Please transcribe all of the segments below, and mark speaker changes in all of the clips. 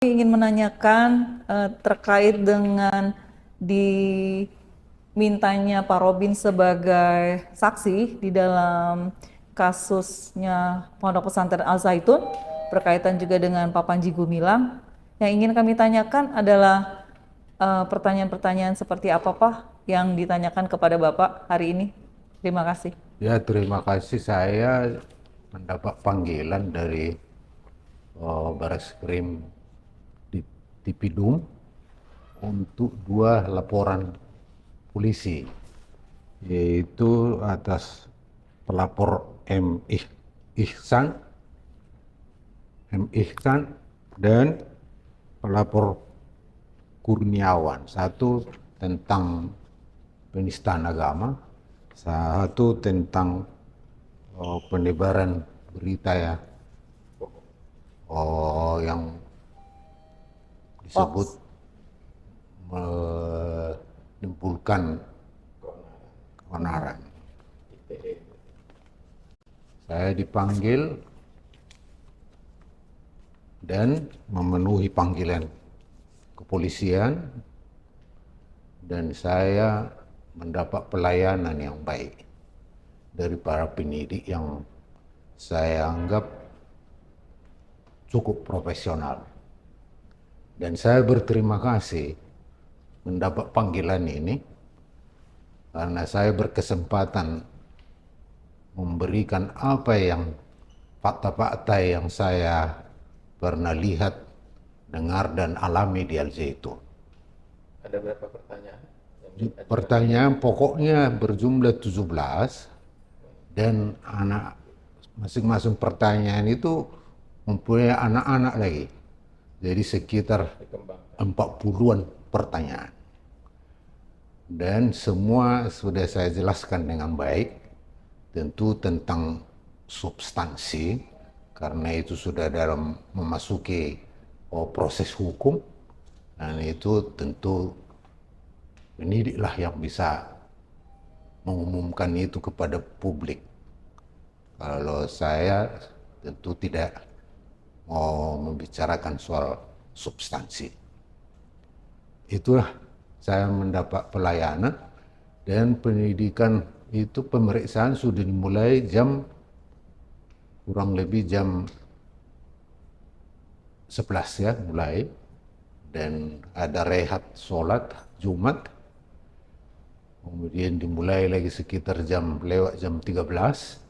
Speaker 1: Ingin menanyakan terkait dengan dimintanya Pak Robin sebagai saksi di dalam kasusnya Pondok Pesantren Al Zaitun berkaitan juga dengan Pak Panji Gumilang. Yang ingin kami tanyakan adalah pertanyaan-pertanyaan seperti apa Pak yang ditanyakan kepada Bapak hari ini. Terima kasih.
Speaker 2: Ya, terima kasih. Saya mendapat panggilan dari Bareskrim di Tipidum untuk dua laporan polisi, yaitu atas pelapor Ihsan dan pelapor Kurniawan. Satu tentang penistaan agama, satu tentang penyebaran berita ya, yang disebut
Speaker 1: Hoax.
Speaker 2: menimbulkan keonaran. Saya dipanggil dan memenuhi panggilan kepolisian, dan saya mendapat pelayanan yang baik dari para penyidik yang saya anggap cukup profesional. Dan saya berterima kasih mendapat panggilan ini karena saya berkesempatan memberikan apa yang fakta-fakta yang saya pernah lihat, dengar, dan alami di Al Zaitun.
Speaker 3: Ada berapa pertanyaan?
Speaker 2: Pertanyaan pokoknya berjumlah 17, dan anak masing-masing pertanyaan itu mempunyai anak-anak lagi. Jadi sekitar 40-an pertanyaan. Dan semua sudah saya jelaskan dengan baik, tentu tentang substansi, karena itu sudah dalam memasuki proses hukum, dan itu tentu penyidiklah yang bisa mengumumkan itu kepada publik. Kalau saya tentu tidak mau membicarakan soal substansi. Itulah saya mendapat pelayanan, dan penyidikan itu pemeriksaan sudah dimulai kurang lebih jam 11 ya mulai, dan ada rehat sholat Jumat, kemudian dimulai lagi sekitar lewat jam 13,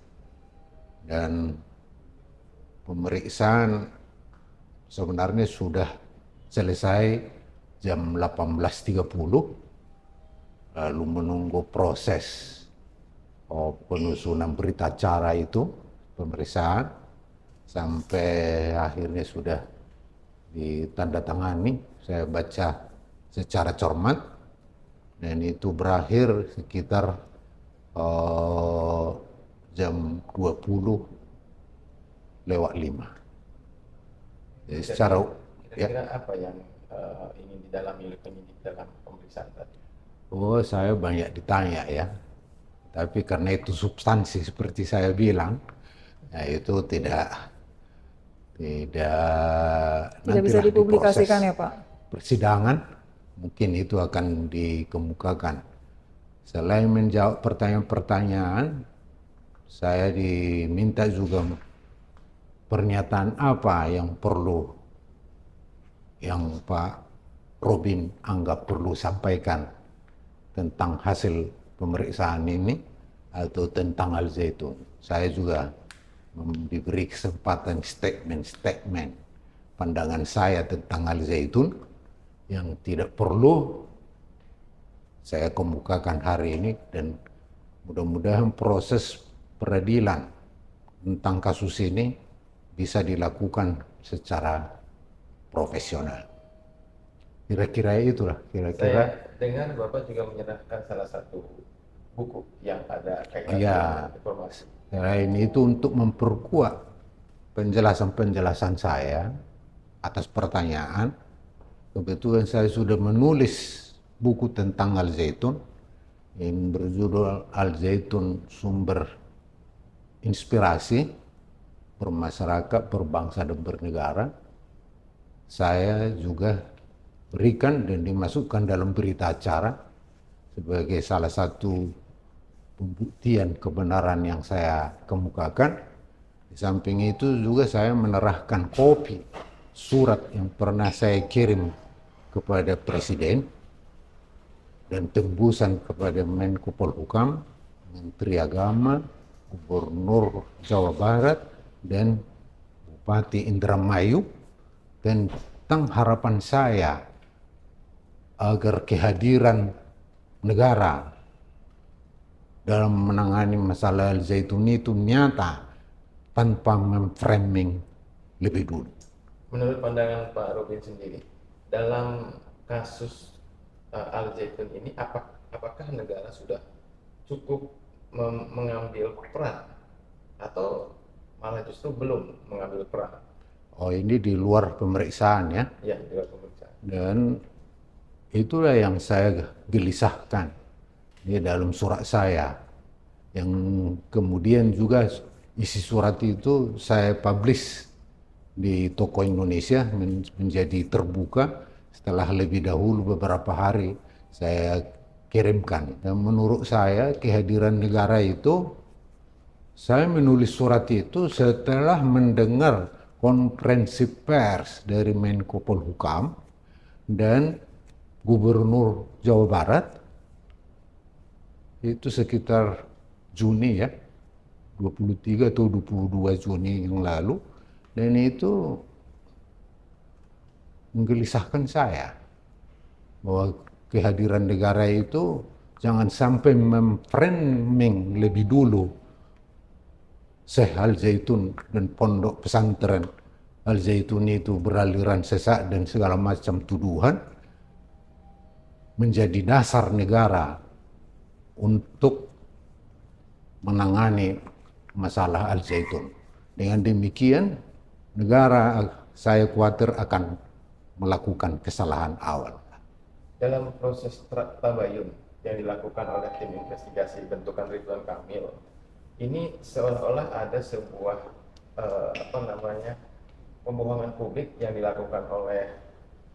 Speaker 2: dan pemeriksaan sebenarnya sudah selesai jam 18.30, lalu menunggu proses penyusunan berita acara itu, pemeriksaan, sampai akhirnya sudah ditandatangani. Saya baca secara cermat, dan itu berakhir sekitar jam 20:05. Jadi secara
Speaker 3: kira-kira apa yang ingin didalami oleh penyidik dalam pemeriksaan tadi?
Speaker 2: saya banyak ditanya ya, tapi karena itu substansi seperti saya bilang, ya itu tidak
Speaker 1: Bisa
Speaker 2: nantilah
Speaker 1: dipublikasikan
Speaker 2: diproses
Speaker 1: ya Pak?
Speaker 2: persidangan, mungkin itu akan dikemukakan. Selain menjawab pertanyaan-pertanyaan, saya diminta juga pernyataan apa yang Pak Robin anggap perlu sampaikan tentang hasil pemeriksaan ini atau tentang Al Zaitun. Saya juga diberi kesempatan statement pandangan saya tentang Al Zaitun yang tidak perlu saya kemukakan hari ini, dan mudah-mudahan proses peradilan tentang kasus ini bisa dilakukan secara profesional. Kira-kira itulah,
Speaker 3: Saya dengar Bapak juga menyerahkan salah satu buku yang ada kaitan dengan informasi.
Speaker 2: Selain itu untuk memperkuat penjelasan-penjelasan saya atas pertanyaan, kebetulan saya sudah menulis buku tentang Al Zaitun yang berjudul Al Zaitun Sumber Inspirasi Bermasyarakat, Berbangsa, dan Bernegara. saya juga berikan dan dimasukkan dalam berita acara sebagai salah satu pembuktian kebenaran yang saya kemukakan. Di samping itu juga saya menyerahkan kopi surat yang pernah saya kirim kepada Presiden dan tembusan kepada Menko Polhukam, Menteri Agama, Gubernur Jawa Barat, dan Bupati Indramayu, tentang harapan saya agar kehadiran negara dalam menangani masalah Al Zaitun itu nyata tanpa memframing lebih dulu.
Speaker 3: Menurut pandangan Pak Robin sendiri, dalam kasus Al Zaitun ini, apakah negara sudah cukup mengambil peran atau malah justru belum mengambil peran?
Speaker 2: Oh, ini di luar pemeriksaan ya.
Speaker 3: Ya, di luar pemeriksaan.
Speaker 2: Dan itulah yang saya gelisahkan di dalam surat saya, yang kemudian juga isi surat itu saya publish di Toko Indonesia menjadi terbuka setelah lebih dahulu beberapa hari saya kirimkan. Dan menurut saya kehadiran negara itu, saya menulis surat itu setelah mendengar konferensi pers dari Menko Polhukam dan Gubernur Jawa Barat itu sekitar Juni ya, 23 atau 22 Juni yang lalu, dan itu menggelisahkan saya bahwa kehadiran negara itu jangan sampai memframing lebih dulu Syekh Al Zaitun dan pondok pesantren Al Zaitun itu beraliran sesat dan segala macam tuduhan menjadi dasar negara untuk menangani masalah Al Zaitun. Dengan demikian, negara saya khawatir akan melakukan kesalahan awal.
Speaker 3: Dalam proses tabayun yang dilakukan oleh tim investigasi bentukan Ridwan Kamil, ini seolah-olah ada sebuah pembohongan publik yang dilakukan oleh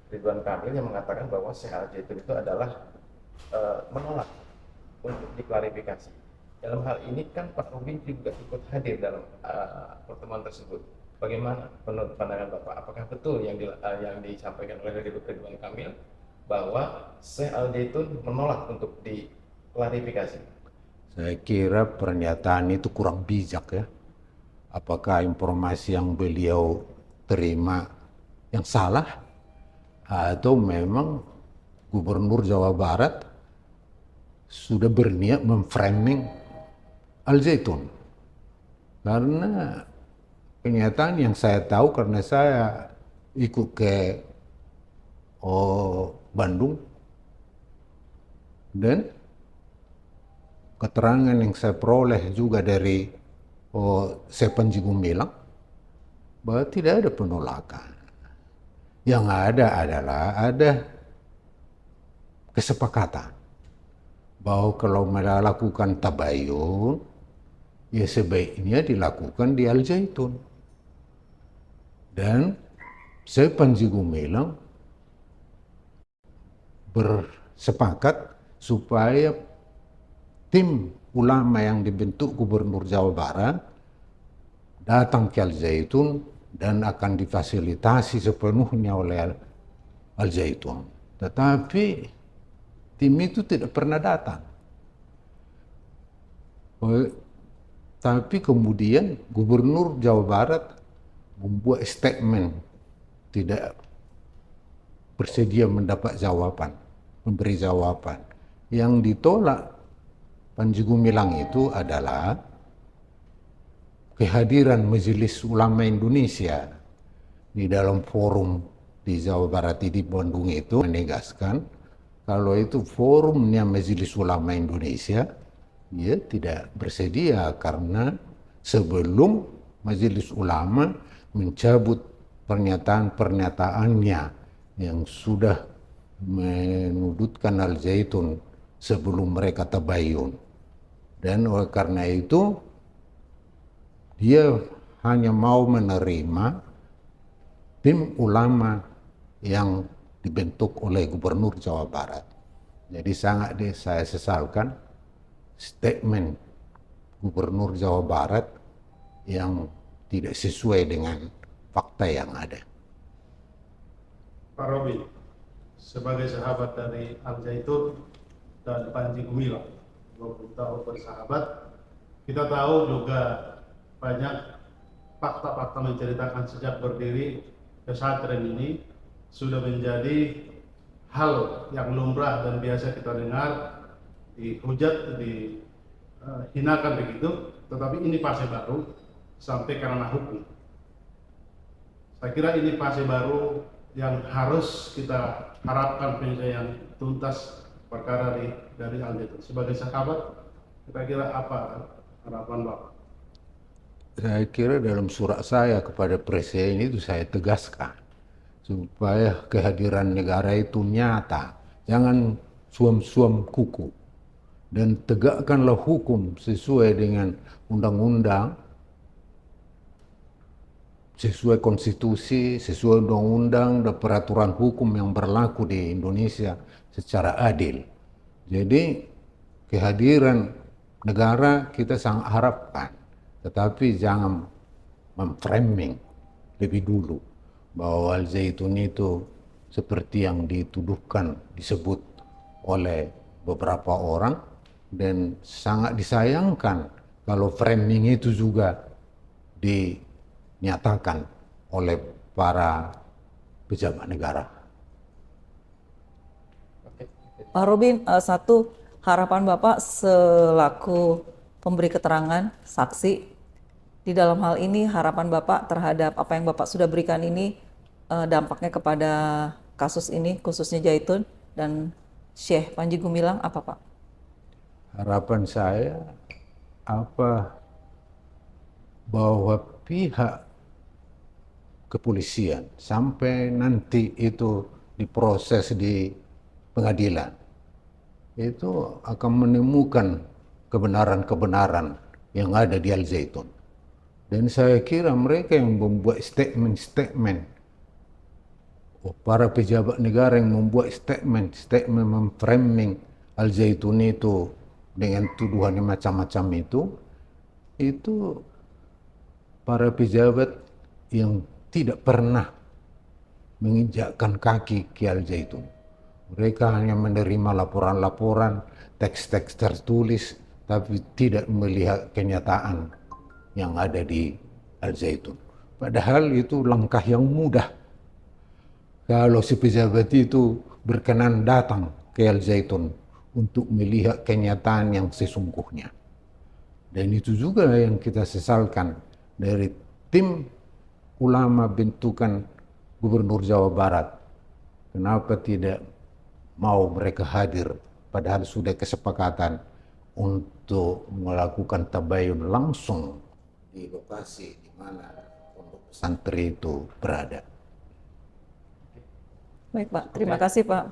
Speaker 3: Ridwan Kamil yang mengatakan bahwa Syekh Al Zaitun itu adalah menolak untuk diklarifikasi. Dalam hal ini kan Pak Robin juga ikut hadir dalam pertemuan tersebut. Bagaimana menurut pandangan Bapak? Apakah betul yang disampaikan oleh Ridwan Kamil bahwa Syekh Al Zaitun menolak untuk diklarifikasi?
Speaker 2: Saya kira pernyataan itu kurang bijak ya. Apakah informasi yang beliau terima yang salah, atau memang Gubernur Jawa Barat sudah berniat memframing Al Zaitun? Karena kenyataan yang saya tahu, karena saya ikut ke Bandung, dan keterangan yang saya peroleh juga dari Syekh Panji Gumilang bahwa tidak ada penolakan. Yang ada adalah ada kesepakatan bahwa kalau melakukan tabayun, ya sebaiknya dilakukan di Al Zaitun. Dan Syekh Panji Gumilang bersepakat supaya tim ulama yang dibentuk Gubernur Jawa Barat datang ke Al Zaitun dan akan difasilitasi sepenuhnya oleh Al Zaitun. Tetapi tim itu tidak pernah datang. Tapi kemudian Gubernur Jawa Barat membuat statement tidak bersedia mendapat jawaban, memberi jawaban. Yang ditolak Panji Gumilang itu adalah kehadiran Majelis Ulama Indonesia di dalam forum di Jawa Barat di Bandung itu, menegaskan kalau itu forumnya Majelis Ulama Indonesia, dia tidak bersedia karena sebelum Majelis Ulama mencabut pernyataan-pernyataannya yang sudah menudutkan Al Zaitun sebelum mereka tabayun. Dan oleh karena itu dia hanya mau menerima tim ulama yang dibentuk oleh Gubernur Jawa Barat. Jadi sangat saya sesalkan statement Gubernur Jawa Barat yang tidak sesuai dengan fakta yang ada.
Speaker 4: Pak Robi, sebagai sahabat dari Al Zaitun dan Panji Gumilang, 20 tahun bersahabat, kita tahu juga banyak fakta-fakta menceritakan sejak berdiri pesantren ini sudah menjadi hal yang lumrah dan biasa kita dengar, dihujat, dihinakan begitu, tetapi ini fase baru sampai karena hukum. Saya kira ini fase baru yang harus kita harapkan penyelesaian tuntas perkara dari Al Zaitun. Sebagai sahabat, kira-kira apa harapan Bapak?
Speaker 2: Saya kira dalam surat saya kepada Presiden itu saya tegaskan supaya kehadiran negara itu nyata, jangan suam-suam kuku, dan tegakkanlah hukum sesuai dengan undang-undang, sesuai konstitusi, sesuai undang-undang dan peraturan hukum yang berlaku di Indonesia secara adil. Jadi kehadiran negara kita sangat harapkan, tetapi jangan memframing lebih dulu bahwa Al Zaitun itu seperti yang dituduhkan, disebut oleh beberapa orang, dan sangat disayangkan kalau framing itu juga dinyatakan oleh para pejabat negara.
Speaker 1: Pak Robin, satu harapan Bapak selaku pemberi keterangan, saksi, di dalam hal ini harapan Bapak terhadap apa yang Bapak sudah berikan ini, dampaknya kepada kasus ini, khususnya Zaitun dan Syekh Panji Gumilang, apa Pak?
Speaker 2: Harapan saya bahwa pihak kepolisian sampai nanti itu diproses di pengadilan itu akan menemukan kebenaran-kebenaran yang ada di Al Zaitun. Dan saya kira mereka yang membuat statement-statement, para pejabat negara yang membuat statement memframing Al Zaitun itu dengan tuduhan yang macam-macam itu para pejabat yang tidak pernah menginjakkan kaki ke Al Zaitun. Mereka hanya menerima laporan-laporan, teks-teks tertulis, tapi tidak melihat kenyataan yang ada di Al Zaitun. Padahal itu langkah yang mudah. Kalau si pejabat itu berkenan datang ke Al Zaitun untuk melihat kenyataan yang sesungguhnya. Dan itu juga yang kita sesalkan dari tim ulama bentukan Gubernur Jawa Barat. Kenapa tidak mau mereka hadir, padahal sudah kesepakatan untuk melakukan tabayun langsung di lokasi di mana pondok pesantren itu berada.
Speaker 1: Baik Pak, terima kasih Pak.